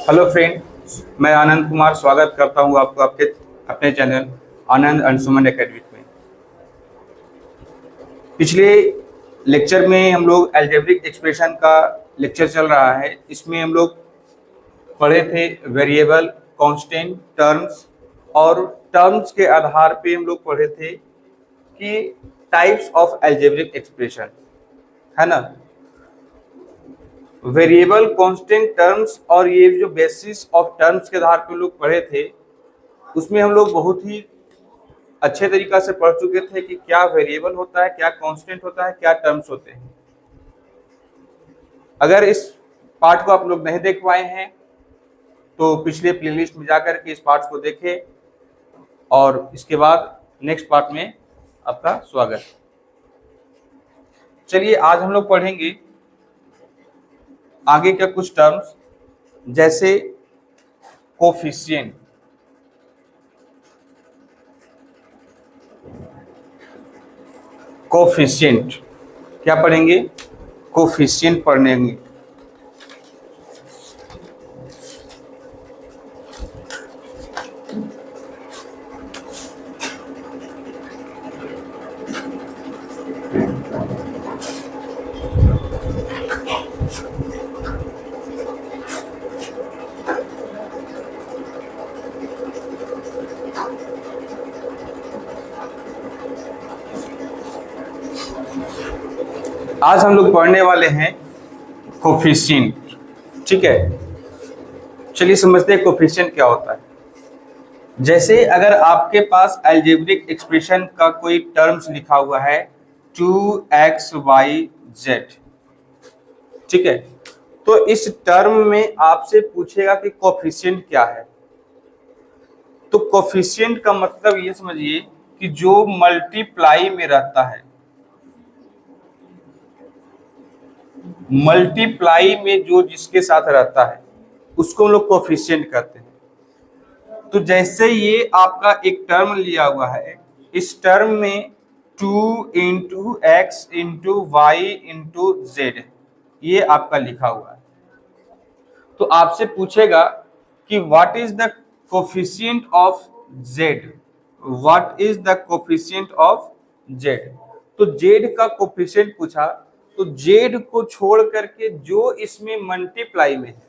Hello friend, मैं आनंद कुमार स्वागत करता हूं आपको आपके अपने चैनल आनंद अंशुमन एकेडमी में। पिछले लेक्चर में हम लोग अलजेब्रिक एक्सप्रेशन का लेक्चर चल रहा है। इसमें हम लोग पढ़े थे वेरिएबल, कांस्टेंट, टर्म्स, और टर्म्स के आधार पे हम लोग पढ़े थे कि टाइप्स ऑफ अलजेब्रिक एक्सप्रेशन, है ना। वेरिएबल, कांस्टेंट, टर्म्स और ये जो बेसिस ऑफ टर्म्स के आधार पे लोग पढ़े थे, उसमें हम लोग बहुत ही अच्छे तरीका से पढ़ चुके थे कि क्या वेरिएबल होता है, क्या कांस्टेंट होता है, क्या टर्म्स होते हैं। अगर इस पार्ट को आप लोग नहीं देख पाए हैं तो पिछले प्लेलिस्ट में जाकर के इस पार्ट को देखें और इसके बाद नेक्स्ट पार्ट में आपका स्वागत। चलिए आज हम लोग पढ़ेंगे आगे का कुछ टर्म्स, जैसे कोफिशिएंट। कोफिशिएंट क्या पढ़ेंगे? कोफिशिएंट पढ़ेंगे। आज हम लोग पढ़ने वाले हैं कोफिशिएंट, ठीक है। चलिए समझते हैं कोफिशिएंट क्या होता है। जैसे अगर आपके पास अलजेब्रिक एक्सप्रेशन का कोई टर्म्स लिखा हुआ है 2xyz, ठीक है, तो इस टर्म में आपसे पूछेगा कि कोफिशिएंट क्या है। तो कोफिशिएंट का मतलब ये समझिए कि जो मल्टीप्लाई में रहता है, मल्टीप्लाई में जो जिसके साथ रहता है उसको हम लोग कोफिशिएंट कहते हैं। तो जैसे ये आपका एक टर्म लिया हुआ है, इस टर्म में 2 into x into y into z ये आपका लिखा हुआ है। तो आपसे पूछेगा कि what is the coefficient of z, what is the coefficient of z. तो जेड का कोफिशिएंट पूछा, तो जेड को छोड़ करके जो इसमें मल्टीप्लाई में है,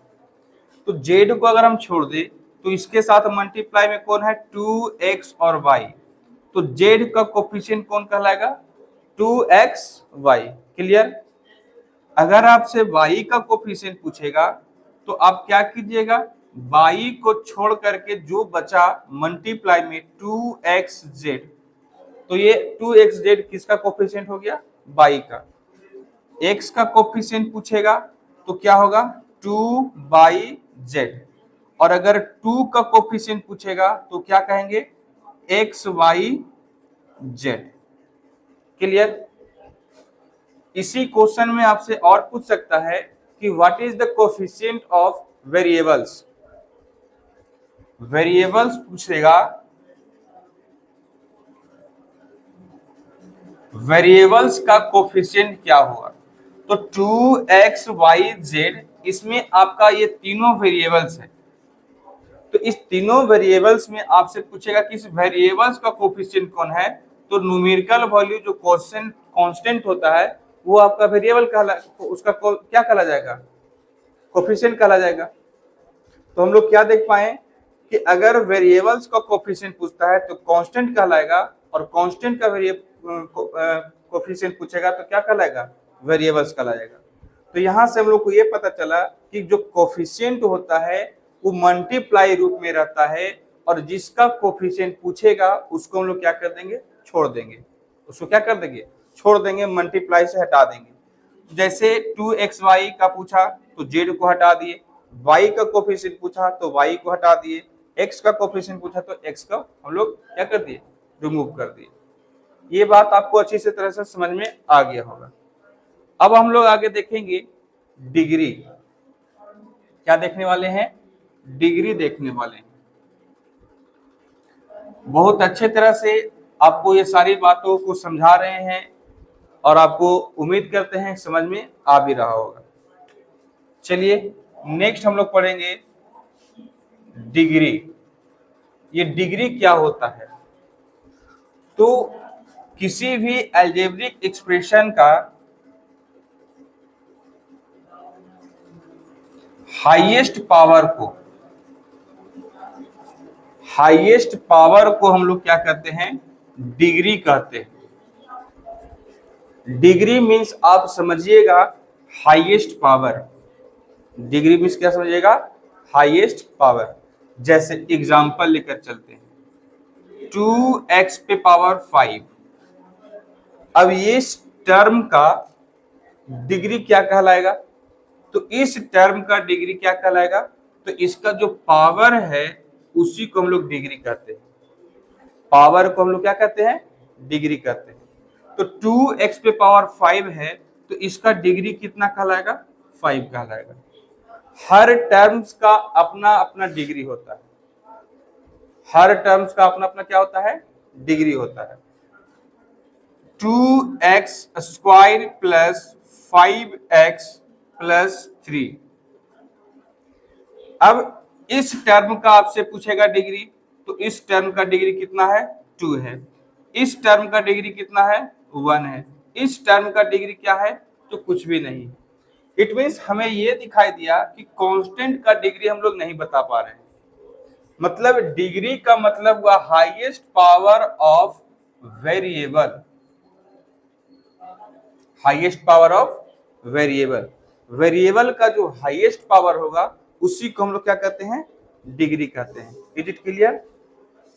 तो जेड को अगर हम छोड़ दे तो इसके साथ मल्टीप्लाई में कौन है? 2x और y। तो जेड का कोफिशिएंट कौन कहलाएगा? 2xy। क्लियर? अगर आपसे y का कोफिशिएंट पूछेगा तो आप क्या कीजिएगा, y को छोड़ करके जो बचा मल्टीप्लाई में 2xz, तो ये 2xz किसका कोफिशिएंट हो गया? y का। x का कोफिशिएंट पूछेगा तो क्या होगा? 2/z। और अगर 2 का कोफिशिएंट पूछेगा तो क्या कहेंगे? xyz। क्लियर? इसी क्वेश्चन में आपसे और पूछ सकता है कि what is the coefficient of variables. Variables पूछेगा, वेरिएबल्स का कोफिशिएंट क्या होगा? तो 2xyz, इसमें आपका ये तीनों वेरिएबल्स है। तो इस तीनों वेरिएबल्स में आपसे पूछेगा कि इस वेरिएबल्स का कोफिशिएंट कौन है। तो न्यूमेरिकल वैल्यू जो कांस्टेंट होता है वो आपका वेरिएबल कहला, उसका क्या कहला जाएगा? कोफिशिएंट कहला जाएगा। तो हम लोग क्या देख पाए कि अगर वेरिएबल्स का कोफिशिएंट पूछता है तो कांस्टेंट कहलाएगा, और कांस्टेंट का कोफिशिएंट पूछेगा तो क्या कहलाएगा? वेरिएबल्स कहलाएगा। तो यहां से हम लोग को ये पता चला कि जो कोफिशिएंट होता है वो मल्टीप्लाई रूप में रहता है, और जिसका कोफिशिएंट पूछेगा उसको हम लोग क्या कर देंगे? छोड़ देंगे। उसको क्या कर देंगे? छोड़ देंगे, मल्टीप्लाई से हटा देंगे। जैसे 2xy का पूछा तो z को हटा दिए, y का कोफिशिएंट पूछा तो y को हटा दिए, x का कोफिशिएंट पूछा तो x का हम लोग क्या कर दिए? रिमूव कर दिए। ये बात आपको अच्छी से तरह से समझ में आ गया होगा। अब हम लोग आगे देखेंगे डिग्री। क्या देखने वाले हैं? डिग्री देखने वाले हैं। बहुत अच्छे तरह से आपको ये सारी बातों को समझा रहे हैं और आपको उम्मीद करते हैं समझ में आ भी रहा होगा। चलिए नेक्स्ट हम लोग पढ़ेंगे डिग्री। ये डिग्री क्या होता है? तो किसी भी अलजेब्रिक एक्सप्रेशन का हाईएस्ट पावर को हम लोग क्या कहते हैं? डिग्री कहते हैं। डिग्री मीन्स आप समझिएगा हाईएस्ट पावर। डिग्री मीन्स क्या समझिएगा? Highest power. जैसे एग्जांपल लेकर चलते हैं, 2x पे पावर 5। अब ये टर्म का डिग्री क्या कहलाएगा? तो इस टर्म का डिग्री क्या कहलाएगा? तो इसका जो पावर है उसी को हम लोग डिग्री कहते हैं। पावर को हम लोग क्या कहते हैं? डिग्री कहते हैं। तो 2x पे पावर 5 है, तो इसका डिग्री कितना कहलाएगा? 5 कहलाएगा। हर टर्म्स का अपना अपना डिग्री होता है। हर टर्म्स का अपना अपना क्या होता है? डिग्री होता है। 2x square plus 5x plus 3। अब इस टर्म का आपसे पूछेगा डिग्री, तो इस टर्म का डिग्री कितना है? 2 है। इस टर्म का डिग्री कितना है? 1 है। इस टर्म का डिग्री क्या है? तो कुछ भी नहीं। इट मीन्स हमें ये दिखाई दिया कि कांस्टेंट का डिग्री हम लोग नहीं बता पा रहे हैं। मतलब डिग्री का मतलब हुआ highest power of variable. Highest power of variable. Variable का जो हाईएस्ट पावर होगा उसी को हम लोग क्या कहते हैं? डिग्री कहते हैं। Is it clear?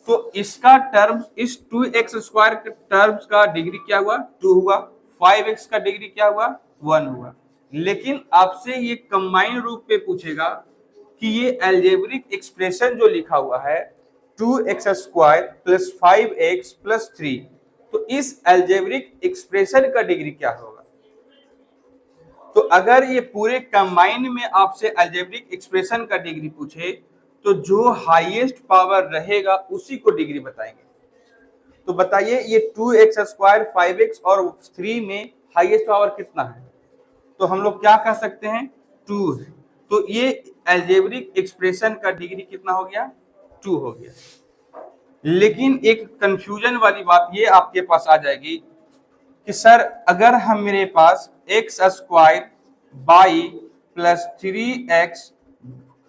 तो इसका टर्म्स, इस 2x स्क्वायर के टर्म्स का डिग्री क्या हुआ? 2 हुआ। 5x का डिग्री क्या हुआ? 1 हुआ। लेकिन आपसे ये कंबाइन रूप पे पूछेगा कि ये अलजेब्रिक एक्सप्रेशन जो लिखा हुआ है 2x square plus 5x plus 3, तो इस अलजेब्रिक एक्सप्रेशन का डिग्री क्या होगा? तो अगर ये पूरे कंबाइन में आपसे अलजेब्रिक एक्सप्रेशन का डिग्री पूछे तो जो हाईएस्ट पावर रहेगा उसी को डिग्री बताएंगे। तो बताइए ये 2x स्क्वायर 5x और 3 में हाईएस्ट पावर कितना है? तो हम लोग क्या कह सकते हैं? 2 है। तो ये अलजेब्रिक एक्सप्रेशन का डिग्री कितना हो गया? 2 हो गया। लेकिन एक कंफ्यूजन वाली बात ये आपके पास आ जाएगी कि सर अगर हम मेरे पास x square by plus 3x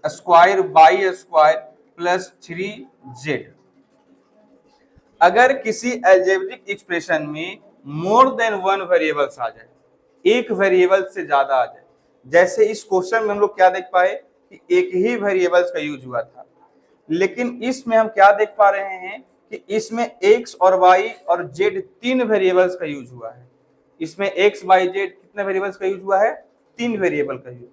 square by square plus 3z, अगर किसी अलजेब्रिक एक्सप्रेशन में मोर देन 1 वेरिएबल्स आ जाए, एक वेरिएबल से ज्यादा आ जाए, जैसे इस क्वेश्चन में हम लोग क्या देख पाए कि एक ही वेरिएबल्स का यूज हुआ था, लेकिन इसमें हम क्या देख पा रहे हैं कि इसमें x और y और z 3 वेरिएबल्स का यूज हुआ है। इसमें x y z कितने वेरिएबल्स का यूज हुआ है? 3 वेरिएबल का यूज।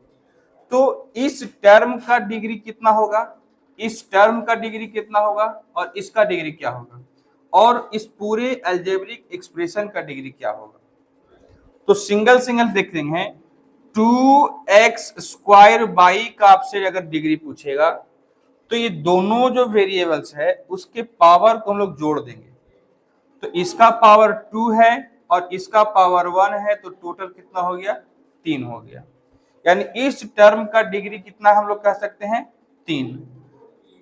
तो इस टर्म का डिग्री कितना होगा? इस टर्म का डिग्री कितना होगा? और इसका डिग्री क्या होगा? और इस पूरे अलजेब्रिक एक्सप्रेशन का डिग्री क्या होगा? तो सिंगल सिंगल देखते हैं। 2x स्क्वायर बाई का आपसे अगर डिग्री पूछेगा तो ये दोनों जो वेरिएबल्स है उसके पावर को हम लोग जोड़ देंगे। तो इसका पावर 2 है और इसका पावर 1 है, तो टोटल कितना हो गया? 3 हो गया। यानी इस टर्म का डिग्री कितना हम लोग कह सकते हैं? 3।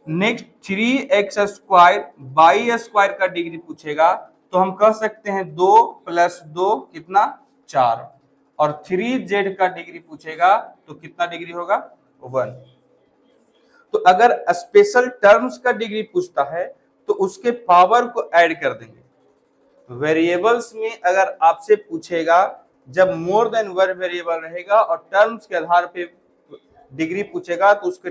Next 3x square by square का डिग्री पूछेगा तो हम कह सकते हैं 2 प्लस 2 कितना? 4। और 3z का डिग्री पूछेगा तो कितना डिग्री होगा? 1। तो अगर स्पेशल टर्म्स का डिग्री पूछता है तो उसके पावर को ऐड कर देंगे। वेरिएबल्स में अगर आपसे पूछेगा, जब मोर देन 1 वेरिएबल रहेगा और टर्म्स के आधार पे डिग्री पूछेगा तो उसके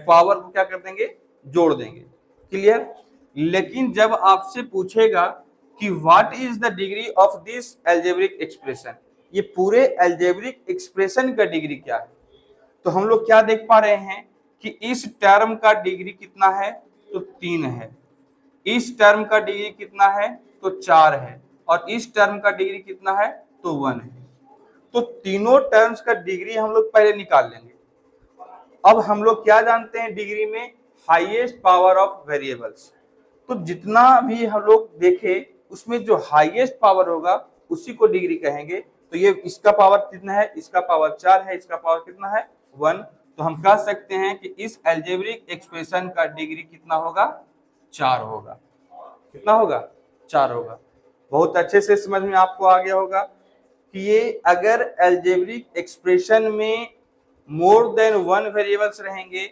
पावर को क्या कर देंगे? जोड़ देंगे। क्लियर? लेकिन जब आपसे पूछेगा कि what is the degree of this algebraic expression, ये पूरे अलजेब्रिक एक्सप्रेशन का डिग्री क्या है, तो हम लोग क्या देख पा रहे हैं कि इस टर्म का डिग्री कितना है? तो 3 है। इस टर्म का डिग्री कितना है? तो 4 है। और इस टर्म का डिग्री कितना है? तो 1 है। तो तीनों टर्म्स का डिग्री हम लोग पहले निकाल लेंगे। अब हम लोग क्या जानते हैं डिग्री में? Highest power of variables. तो जितना भी हम लोग देखे उसमें जो हाईएस्ट पावर होगा उसी को डिग्री कहेंगे। तो ये इसका पावर कितना है? इसका पावर 4 है। इसका पावर कितना है? 1। तो हम कह सकते हैं कि इस अलजेब्रिक एक्सप्रेशन का डिग्री कितना होगा, 4 होगा। कितना होगा, 4 होगा। बहुत अच्छे से समझ में आपको आ गया होगा कि ये अगर अलजेब्रिक एक्सप्रेशन में मोर देन 1 वेरिएबल्स रहेंगे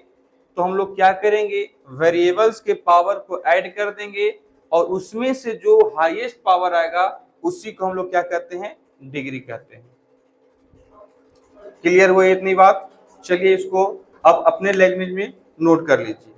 तो हम लोग क्या करेंगे, वेरिएबल्स के पावर को ऐड कर देंगे और उसमें से जो हाईएस्ट पावर आएगा उसी को हम लोग क्या कहते हैं, डिग्री कहते हैं। क्लियर हुआ इतनी बात? चलिए इसको अब अपने लैंग्वेज में नोट कर लीजिए।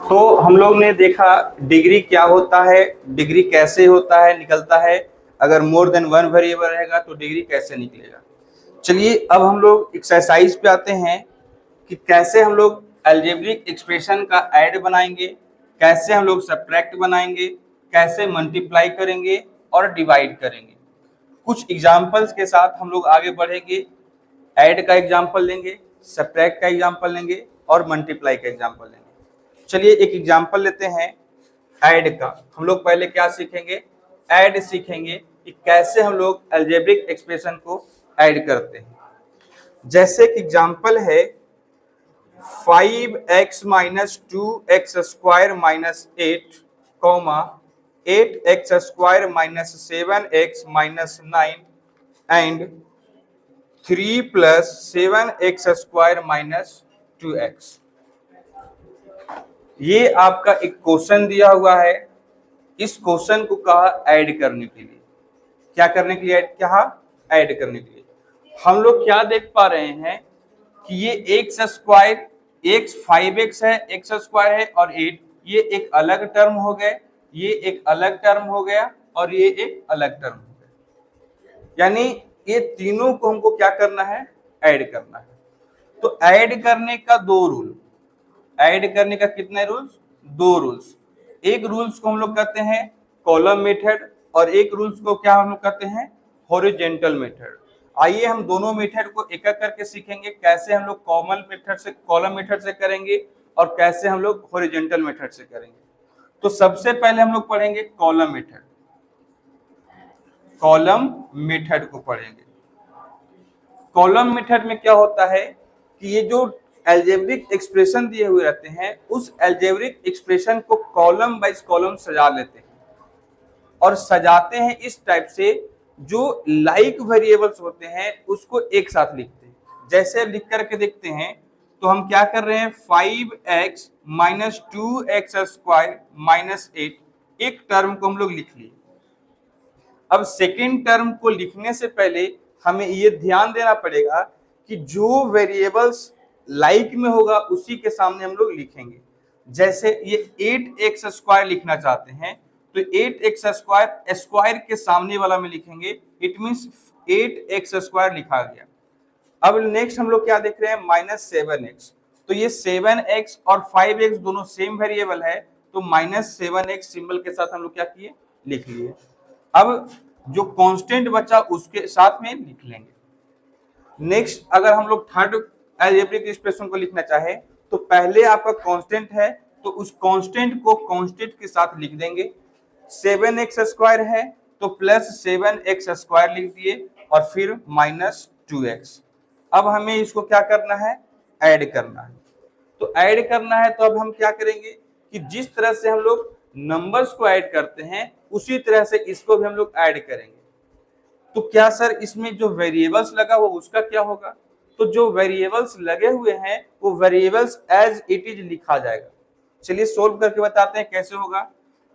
तो हम लोग ने देखा डिग्री क्या होता है, डिग्री कैसे होता है, निकलता है। अगर मोर देन 1 वेरिएबल रहेगा तो डिग्री कैसे निकलेगा। चलिए अब हम लोग एक्सरसाइज पे आते हैं कि कैसे हम लोग अलजेब्रिक एक्सप्रेशन का ऐड बनाएंगे, कैसे हम लोग सब्ट्रैक्ट बनाएंगे, कैसे मल्टीप्लाई करेंगे और डिवाइड करेंगे। कुछ एग्जांपल्स के साथ हम लोग आगे बढ़ेंगे। ऐड का एग्जांपल लेंगे, सब्ट्रैक्ट का एग्जांपल लेंगे और मल्टीप्लाई का एग्जांपल लेंगे। चलिए एक एग्जांपल लेते हैं ऐड का। हम लोग पहले क्या सीखेंगे, ऐड सीखेंगे कि कैसे हम लोग अलजेब्रिक एक्सप्रेशन को ऐड करते हैं। जैसे कि एग्जांपल है 5x minus 2x square minus 8 comma 8x square minus 7x minus 9 and 3 plus 7x square minus 2x। ये आपका एक क्वेश्चन दिया हुआ है। इस क्वेश्चन को कहा ऐड करने के लिए। क्या करने के लिए कहा, ऐड करने के लिए। हम लोग क्या देख पा रहे हैं कि ये एक्स स्क्वायर, एक्स 5x है, एक्स स्क्वायर है और 8, ये एक अलग टर्म हो गए, ये एक अलग टर्म हो गया और ये एक अलग टर्म हो गया। यानी ये तीनों को हमको क्या करना है, ऐड करना है। तो ऐड करने का 2 रूल, ऐड करने का कितने रूल्स, 2 रूल्स। एक रूल्स को हम लोग कहते हैं कॉलम मेथड और एक रूल्स को क्या हम लोग कहते हैं, हॉरिजॉन्टल मेथड। आइए हम दोनों मेथड को एक एक करके सीखेंगे, कैसे हम लोग कॉलम मेथड से करेंगे और कैसे हम लोग हॉरिजॉन्टल मेथड से करेंगे। तो सबसे पहले हम लोग पढ़ेंगे कॉलम मेथड। कॉलम मेथड को पढ़ेंगे। कॉलम मेथड में क्या होता है कि ये जो अलजेब्रिक एक्सप्रेशन दिए हुए रहते हैं उस अलजेब्रिक एक्सप्रेशन को कॉलम वाइज कॉलम सजा लेते हैं और सजाते हैं इस टाइप से जो लाइक वेरिएबल्स होते हैं उसको एक साथ लिखते हैं। जैसे लिख करके देखते हैं तो हम क्या कर रहे हैं, 5x minus 2x square minus 8, एक टर्म को हम लोग लिख लिए। अब सेकेंड टर्म को लिखने से पहले हमें ये ध्यान देना पड़ेगा कि जो वेरिएबल्स लाइक में होगा उसी के सामने हम लोग लिखेंगे। जैसे ये 8x स्क्वायर लिखना चाहते हैं तो 8x स्क्वायर स्क्वायर के सामने वाला में लिखेंगे, इट मींस 8x स्क्वायर लिखा गया। अब नेक्स्ट हम लोग क्या देख रहे हैं, माइनस 7x। तो ये 7x और 5x दोनों सेम वेरिएबल है तो माइनस 7x सिंबल के साथ हम लोग क्या किए, लिख लिए। अब जो कांस्टेंट बचा उसके साथ में लिख लेंगे। नेक्स्ट अगर हम लोग थर्ड अलजेब्रिक एक्सप्रेशन को लिखना चाहे तो पहले आपका कांस्टेंट है तो उस कांस्टेंट को कांस्टेंट के साथ लिख देंगे। 7x स्क्वायर है तो प्लस 7x स्क्वायर लिख दिए और फिर माइनस 2x। अब हमें इसको क्या करना है, ऐड करना है। तो ऐड करना है तो अब हम क्या करेंगे कि जिस तरह से हम लोग नंबर्स को ऐड करते हैं उसी तरह से इसको भी हम लोग ऐड करेंगे। तो क्या सर इसमें जो वेरिएबल्स लगा हुआ उसका क्या होगा, तो जो वेरिएबल्स लगे हुए हैं वो वेरिएबल्स एज इट इज लिखा जाएगा। चलिए सोल्व करके बताते हैं कैसे होगा।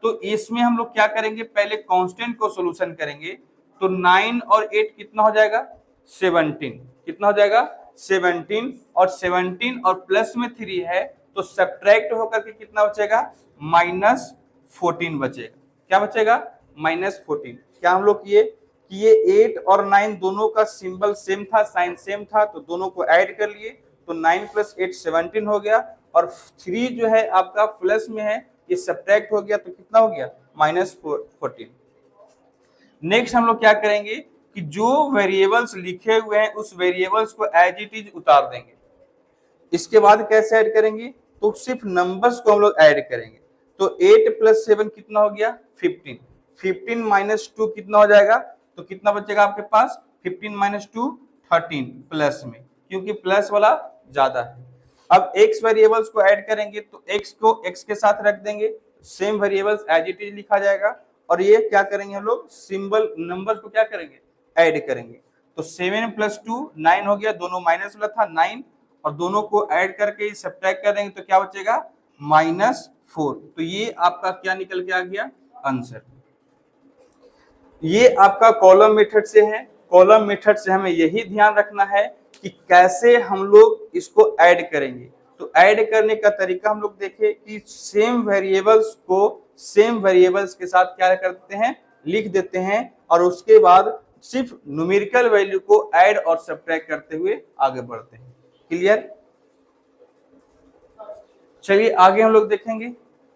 तो इसमें हम लोग क्या करेंगे, पहले कांस्टेंट को सॉल्यूशन करेंगे। तो 9 और 8 कितना हो जाएगा, 17। कितना हो जाएगा, 17 और 17 और प्लस में 3 है तो सब्ट्रैक्ट होकर के कितना बचेगा, माइनस 14 बचेगा। क्या बचेगा, माइनस 14। क्या हम लोग किए कि ये 8 और 9 दोनों का सिंबल सेम था, साइन सेम था तो दोनों को ऐड कर लिए। तो 9 प्लस 8 17 हो गया और 3 जो है आपका प्लस में है ये सब्ट्रैक्ट हो गया तो कितना हो गया, माइनस 14। नेक्स्ट हम लोग क्या करेंगे कि जो वेरिएबल्स लिखे हुए हैं उस वेरिएबल्स को एज इट इज उतार देंगे। इसके बाद कैसे ऐड करेंगे, तो सिर्फ नंबर्स को हम लोग ऐड करेंगे। तो 8 प्लस 7 कितना हो गया, 15। 15 माइनस 2 कितना हो जाएगा, तो कितना बचेगा आपके पास, 15 माइनस 2 13 प्लस में, क्योंकि प्लस वाला ज्यादा है। अब x वेरिएबल्स को ऐड करेंगे तो x को x के साथ रख देंगे, same variables as it is लिखा जाएगा, और ये क्या करेंगे हम लोग, सिंबल नंबर को क्या करेंगे, ऐड करेंगे। तो 7 प्लस 2 9 हो गया, दोनों माइनस वाला था 9, और दोनों को ऐड करके सब्ट्रैक्ट कर देंगे तो क्या बचेगा, -4। तो ये आपका क्या निकल के आ गया, आंसर। ये आपका कॉलम मेथड से है। कॉलम मेथड से हमें यही ध्यान रखना है कि कैसे हम लोग इसको ऐड करेंगे। तो ऐड करने का तरीका हम लोग देखें कि सेम वेरिएबल्स को सेम वेरिएबल्स के साथ क्या करते हैं, लिख देते हैं, और उसके बाद सिर्फ न्यूमेरिकल वैल्यू को ऐड और सब्ट्रैक्ट करते हुए आगे बढ़ते हैं। क्लियर? चलिए आगे हम लोग देखेंगे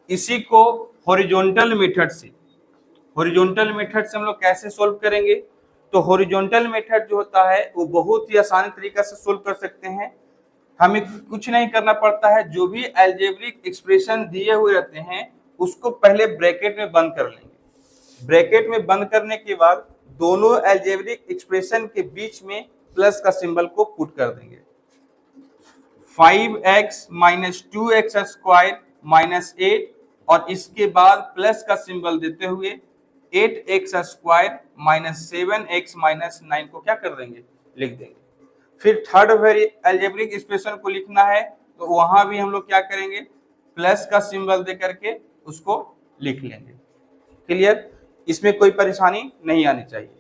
इसी को हॉरिजॉन्टल मेथड से। हॉरिजॉन्टल मेथड से हम लोग कैसे सोल्व करेंगे, तो हॉरिजॉन्टल मेथड जो होता है वो बहुत ही आसान तरीका से सोल्व कर सकते हैं। हमें कुछ नहीं करना पड़ता है, जो भी अलजेब्रिक एक्सप्रेशन दिए हुए रहते हैं उसको पहले ब्रैकेट में बंद कर लेंगे। ब्रैकेट में बंद करने के बाद दोनों अलजेब्रिक एक्सप्रेशन के बीच में प्लस का सिंबल को पुट कर देंगे। 5x minus 2x square minus 8, और इसके बाद प्लस का सिंबल देते हुए 8x square minus 7x minus 9 को क्या कर देंगे, लिख देंगे। फिर थर्ड अलजेब्रिक एक्सप्रेशन को लिखना है तो वहां भी हम लोग क्या करेंगे, प्लस का सिंबल दे करके उसको लिख लेंगे। क्लियर? इसमें कोई परेशानी नहीं आनी चाहिए।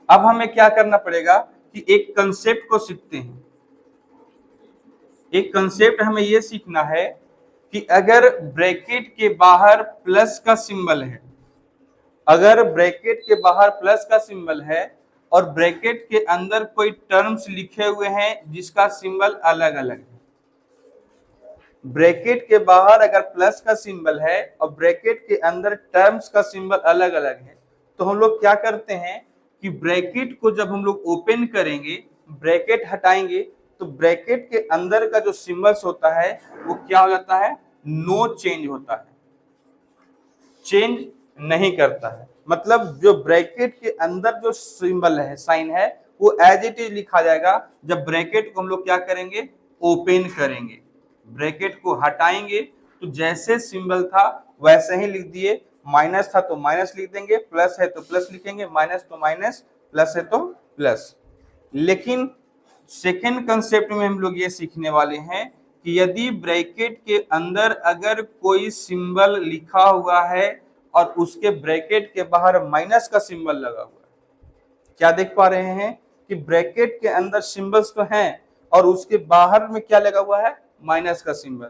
अब हमें क्या करना पड़ेगा कि एक कंसेप्ट को सीखते हैं। एक कंसेप्ट हमें यह सीखना है कि अगर ब्रैकेट के बाहर प्लस का सिंबल है, अगर ब्रैकेट के बाहर प्लस का सिंबल है और ब्रैकेट के अंदर कोई टर्म्स लिखे हुए हैं जिसका सिंबल अलग अलग है, ब्रैकेट के बाहर अगर प्लस का सिंबल है और ब्रैकेट के अंदर टर्म्स का सिंबल अलग अलग है, तो हम लोग क्या करते हैं कि ब्रैकेट को जब हम लोग ओपन करेंगे, ब्रैकेट हटाएंगे, तो ब्रैकेट के अंदर का जो सिंबल्स होता है वो क्या हो जाता है, नो चेंज होता है, चेंज नहीं करता है। मतलब जो ब्रैकेट के अंदर जो सिंबल है, साइन है, वो एज इट इज लिखा जाएगा जब ब्रैकेट को हम लोग क्या करेंगे, ओपन करेंगे। ब्रैकेट को हटाएंगे तो जैसे सिंबल था वैसे ही लिख दिए, माइनस था तो माइनस लिख देंगे, प्लस है तो प्लस लिखेंगे, माइनस तो माइनस, प्लस है तो प्लस। लेकिन सेकेंड कंसेप्ट में हम लोग ये सीखने वाले हैं कि यदि ब्रैकेट के अंदर अगर कोई सिंबल लिखा हुआ है और उसके ब्रैकेट के बाहर माइनस का सिंबल लगा हुआ है, क्या देख पा रहे हैं कि ब्रैकेट के अंदर सिंबल्स तो हैं और उसके बाहर में क्या लगा हुआ है, माइनस का सिंबल,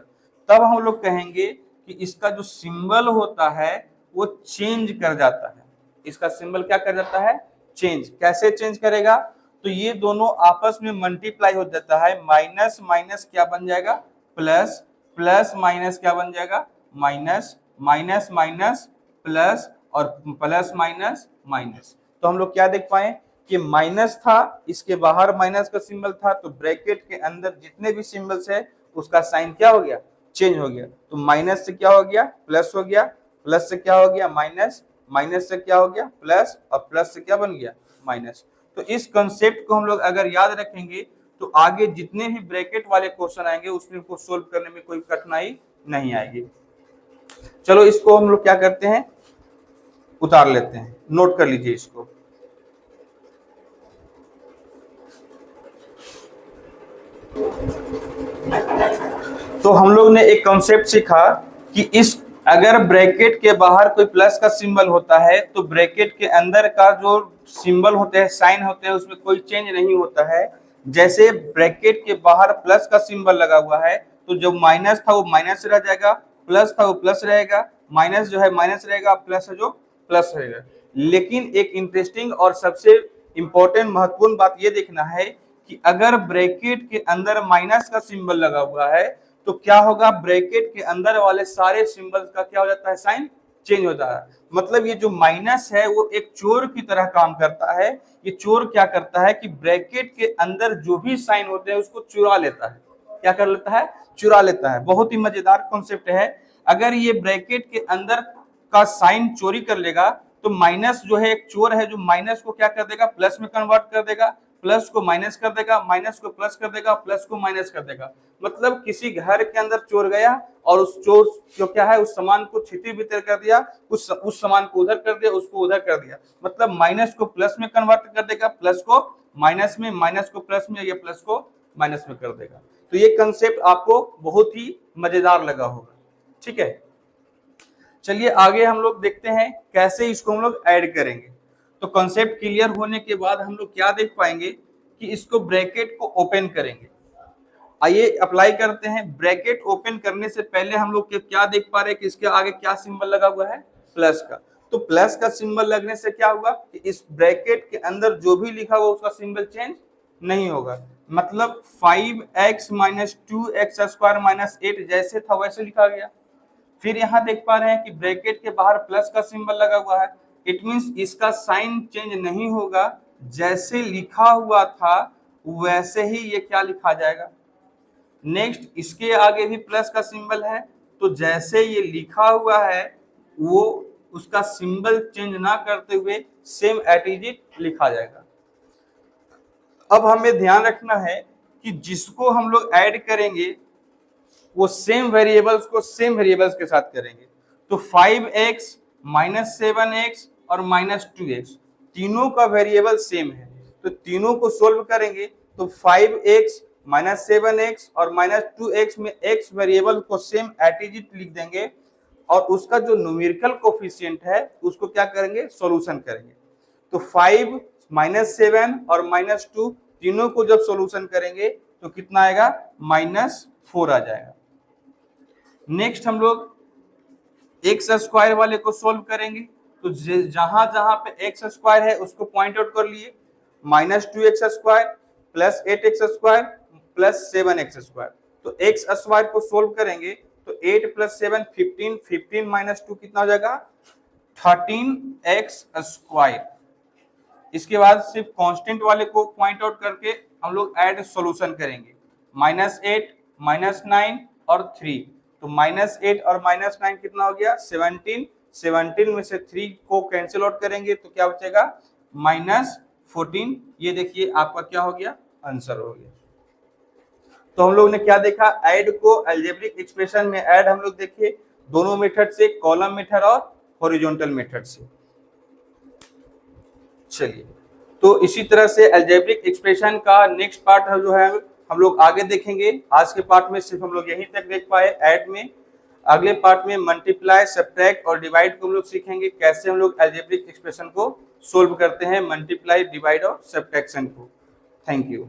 तब हम लोग कहेंगे कि इसका जो सिंबल होता है वो चेंज कर जाता है। इसका सिंबल क्या कर जाता है, चेंज। कैसे चेंज करेगा, तो ये दोनों आपस में मल्टीप्लाई हो जाता है, माइनस माइनस क्या बन जाएगा, प्लस, प्लस माइनस क्या बन जाएगा, माइनस, माइनस माइनस प्लस, और प्लस माइनस माइनस। तो हम लोग क्या देख पाए कि माइनस था, इसके बाहर माइनस का सिंबल था, तो ब्रैकेट के अंदर जितने भी सिंबल्स है उसका साइन क्या हो गया, चेंज हो गया। तो माइनस से क्या हो गया, प्लस हो गया, प्लस से क्या हो गया, माइनस, माइनस से क्या हो गया, प्लस, और प्लस से क्या बन गया, माइनस। तो इस कंसेप्ट को हम लोग अगर याद रखेंगे तो आगे जितने भी ब्रैकेट वाले क्वेश्चन आएंगे उसमें को सोल्व करने में कोई कठिनाई नहीं आएगी। चलो इसको हम लोग क्या करते हैं, उतार लेते हैं, नोट कर लीजिए इसको। तो हम लोग ने एक कॉन्सेप्ट सीखा कि इस अगर ब्रैकेट के बाहर कोई प्लस का सिंबल होता है तो ब्रैकेट के अंदर का जो सिंबल होते हैं, साइन होते हैं, उसमें कोई चेंज नहीं होता है। जैसे ब्रैकेट के बाहर प्लस का सिंबल लगा हुआ है तो जो माइनस था वो माइनस रह जाएगा, प्लस था वो प्लस रहेगा, माइनस जो है माइनस रहेगा, प्लस है जो प्लस रहेगा। लेकिन एक इंटरेस्टिंग और सबसे इंपॉर्टेंट महत्वपूर्ण बात ये देखना है कि अगर ब्रैकेट के अंदर माइनस का सिंबल लगा हुआ है तो क्या होगा, ब्रैकेट के अंदर वाले सारे सिंबल्स का क्या हो जाता है, साइन चेंज होता है। मतलब ये जो माइनस है वो एक चोर की तरह काम करता है। ये चोर क्या करता है कि ब्रैकेट के अंदर जो भी साइन होते हैं उसको चुरा लेता है। क्या कर लेता है, चुरा लेता है। बहुत ही मजेदार कॉन्सेप्ट है। अगर ये ब्रैकेट के अंदर का साइन चोरी कर लेगा तो माइनस जो है एक चोर है जो माइनस को क्या कर देगा, प्लस में कन्वर्ट कर देगा, प्लस को माइनस कर देगा, माइनस को प्लस कर देगा, प्लस को माइनस कर देगा। मतलब किसी घर के अंदर चोर गया और उस चोर जो क्या है उस सामान को छितिर बितर कर दिया, उस सामान को उधर कर दिया, उसको उधर कर दिया। मतलब माइनस को प्लस में कन्वर्ट कर देगा, प्लस को माइनस में, माइनस को प्लस में, या प्लस को माइनस में कर देगा। तो ये कंसेप्ट आपको बहुत ही मजेदार लगा होगा, ठीक है। चलिए आगे हम लोग देखते हैं कैसे इसको हम लोग ऐड करेंगे। तो कॉन्सेप्ट क्लियर होने के बाद हम लोग क्या देख पाएंगे कि इसको ब्रैकेट को ओपन करेंगे। आइए अप्लाई करते हैं। ब्रैकेट ओपन करने से पहले हम लोग क्या देख पा रहे हैं कि इसके आगे क्या सिंबल लगा हुआ है, प्लस का। तो प्लस का सिंबल लगने से क्या होगा कि इस ब्रैकेट के अंदर जो भी लिखा हुआ उसका सिंबल चेंज नहीं होगा। मतलब 5x minus 2x square minus 8 जैसे था वैसे लिखा गया। फिर यहाँ देख पा रहे हैं कि ब्रैकेट के बाहर प्लस का सिंबल लगा हुआ है। इट मींस इसका साइन चेंज नहीं होगा, जैसे लिखा हुआ था वैसे ही ये क्या लिखा जाएगा। नेक्स्ट इसके आगे भी प्लस का सिंबल है, तो जैसे ये लिखा हुआ है वो उसका सिंबल चेंज ना करते हुए सेम एट इज इट लिखा जाएगा। अब हमें ध्यान रखना है कि जिसको हम लोग ऐड करेंगे वो सेम वेरिएबल्स को सेम वेरिएबल्स के साथ करेंगे। तो 5x माइनस 7x और माइनस 2x तीनों का वेरिएबल सेम है, तो तीनों को सोल्व करेंगे तो 5x माइनस 7x और माइनस 2x में x वेरिएबल को सेम एट इज इट लिख देंगे और उसका जो न्यूमेरिकल कोफिशिएंट है उसको क्या करेंगे, सॉल्यूशन करेंगे। तो 5 माइनस 7 और माइनस 2 तीनों को जब सॉल्यूशन करेंगे तो कितना आएगा, -4 आ जाएगा। नेक्स्ट हम लोग एक्स स्क्वायर वाले को सोल्व करेंगे। तो जहां जहां पे एक्स स्क्वायर है उसको पॉइंट आउट कर लिए, -2x square plus 8x square plus 7x square. तो एक्स स्क्वायर को सोल्व करेंगे तो 8 प्लस 7 15, 15 माइनस 2 कितना हो जाएगा, 13x स्क्वायर। इसके बाद सिर्फ कांस्टेंट वाले को पॉइंट आउट करके हम लोग ऐड सॉल्यूशन करेंगे, -8 -9 और 3। तो -8 और -9 कितना हो गया, 17। 17 में से 3 को कैंसिल आउट करेंगे तो क्या बचेगा, -14। ये देखिए आपका क्या हो गया, आंसर हो गया। तो हम लोग ने क्या देखा, ऐड को अलजेब्रिक एक्सप्रेशन में ऐड हम लोग देखे दोनों मेथड से, कॉलम मेथड और हॉरिजॉन्टल मेथड से। चलिए तो इसी तरह से अलजेब्रिक एक्सप्रेशन का नेक्स्ट पार्ट जो है हम लोग आगे देखेंगे। आज के पार्ट में सिर्फ हम लोग यहीं तक देख पाए ऐड में। अगले पार्ट में मल्टीप्लाई, सब्ट्रैक्ट और डिवाइड को हम लोग सीखेंगे, कैसे हम लोग अलजेब्रिक एक्सप्रेशन को सोल्व करते हैं, मल्टीप्लाई, डिवाइड और सब्ट्रैक्शन को। Thank you.